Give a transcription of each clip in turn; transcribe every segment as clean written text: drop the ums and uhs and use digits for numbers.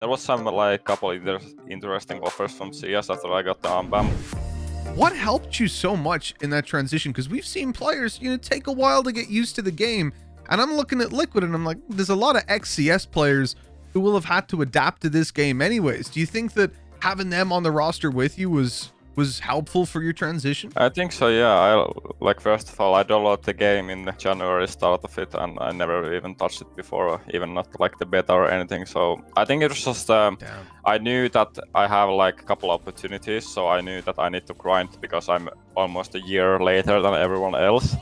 There was some like couple interesting offers from CS after I got the UNBAN. What helped you so much in that transition? Because we've seen players, take a while to get used to the game. And I'm looking at Liquid and I'm like, there's a lot of ex-CS players who will have had to adapt to this game anyways. Do you think that having them on the roster with you was helpful for your transition? I think so, yeah. First of all, I downloaded the game in the January start of it, and I never even touched it before, even not like the beta or anything. So I think it was just I knew that I have like a couple opportunities, so I knew that I need to grind because I'm almost a year later than everyone else.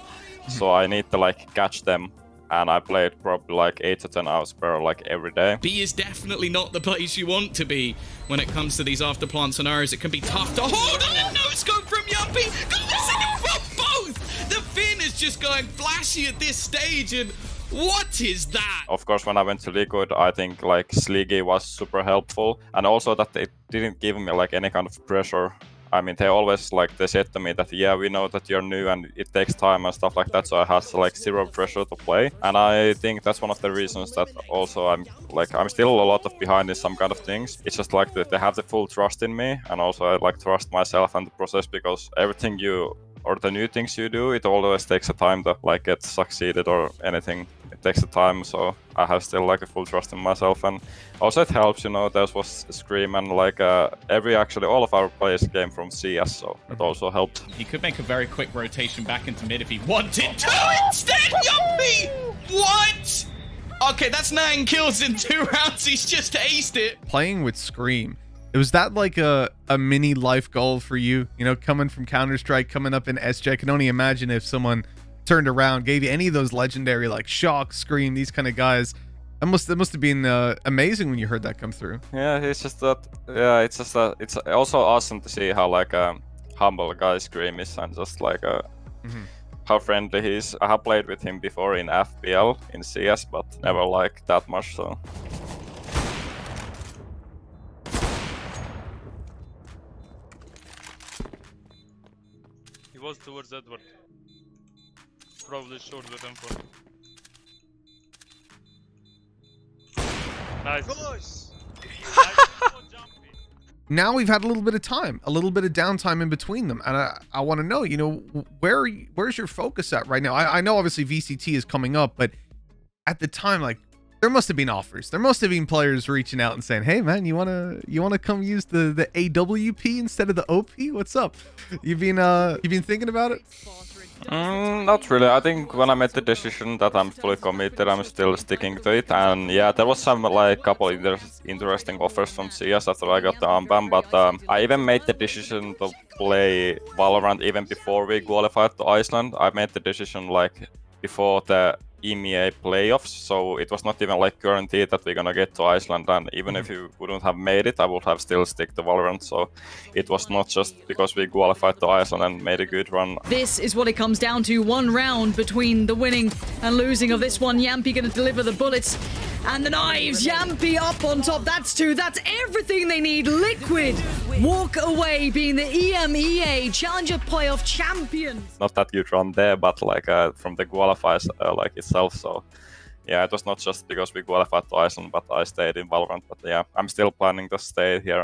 So I need to like catch them. And I played probably like 8 to 10 hours per like every day. B is definitely not the place you want to be when it comes to these after plant scenarios. It can be tough to hold on a no-scope from Jamppi. Go missing from both! The Finn is just going flashy at this stage, and what is that? Of course, when I went to Liquid, I think like Sleegy was super helpful. And also that it didn't give me like any kind of pressure. I mean, they always they said to me that, yeah, we know that you're new and it takes time and stuff like that. So I had like zero pressure to play. And I think that's one of the reasons that also I'm still a lot of behind in some kind of things. It's just like that they have the full trust in me. And also I like trust myself and the process, because everything or the new things you do, it always takes a time to like get succeeded or anything. It takes a time, so I have still like a full trust in myself, and also it helps, there was Scream and all of our players came from CS, so it also helped. He could make a very quick rotation back into mid if he wanted to. Instead, Jamppi! What? Okay, that's 9 kills in 2 rounds. He's just aced it. Playing with Scream, was that like a mini life goal for you? Coming from Counter-Strike, coming up in SG, I can only imagine if someone turned around, gave you any of those legendary like Shock, Scream, these kind of guys. It must have been amazing when you heard that come through. Yeah, it's just that. Yeah, it's just that. It's also awesome to see how like a humble guy Scream is, and just like how friendly he is. I have played with him before in FPL in CS, but never like that much. So. He was towards Edward. Probably short with info. Nice. Now we've had a little bit of time, a little bit of downtime in between them, and I want to know, where's your focus at right now? I know obviously VCT is coming up, but at the time, like, there must have been offers. There must have been players reaching out and saying, "Hey man, you wanna come use the AWP instead of the OP? What's up?" You've been thinking about it? Not really. I think when I made the decision that I'm fully committed, I'm still sticking to it. And yeah, there was some like couple interesting offers from CS after I got the UNBAN, but I even made the decision to play Valorant even before we qualified to Iceland. I made the decision like before the EMEA playoffs, so it was not even like guaranteed that we're gonna get to Iceland, and even if you wouldn't have made it, I would have still stick to Valorant. So it was not just because we qualified to Iceland and made a good run. This is what it comes down to. 1 round between the winning and losing of this one. Jamppi gonna deliver the bullets and the knives. Jamppi up on top. That's 2. That's everything they need. Liquid walk away being the EMEA Challenger Playoff champions. Not that good run there, but like from the qualifiers like itself. So yeah, it was not just because we qualified to Iceland, but I stayed in Valorant. But yeah, I'm still planning to stay here.